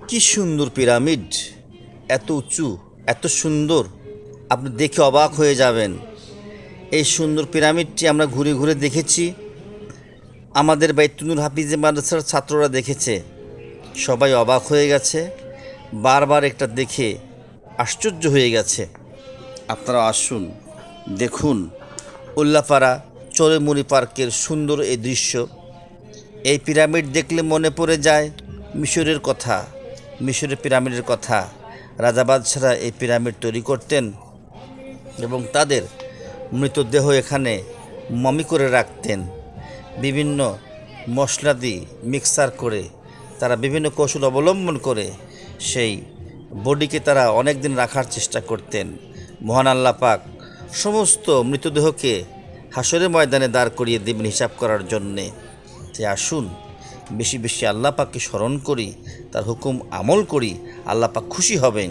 কি সুন্দর পিরামিড! এত উঁচু, এত সুন্দর, আপনি দেখে অবাক হয়ে যাবেন। এই সুন্দর পিরামিডটি আমরা ঘুরে ঘুরে দেখেছি। আমাদের বাইতুল হাফিজে মাদ্রাসার ছাত্ররা দেখেছে, সবাই অবাক হয়ে গেছে, বারবার একটা দেখে আশ্চর্য হয়ে গেছে। আপনারা আসুন, দেখুন উল্লাপাড়া চরেমুড়ি পার্কের সুন্দর এই দৃশ্য। এই পিরামিড দেখলে মনে পড়ে যায় মিশরের কথা, মিশরের পিরামিডের কথা। রাজা বাদশাহরা এই পিরামিড তৈরি করতেন এবং তাদের মৃতদেহ এখানে মমি করে রাখতেন। বিভিন্ন মশলা দিয়ে মিক্সার করে তারা বিভিন্ন কৌশল অবলম্বন করে সেই বডিকে তারা অনেক দিন রাখার চেষ্টা করতেন। মহান আল্লাহ পাক সমস্ত মৃতদেহকে হাসরের ময়দানে দাঁড় করিয়ে দেবেন হিসাব করার জন্যে। যে আসুন বেশি বেশি আল্লাহ পাককে স্মরণ করি, তার হুকুম আমল করি, আল্লাহ পাক খুশি হবেন।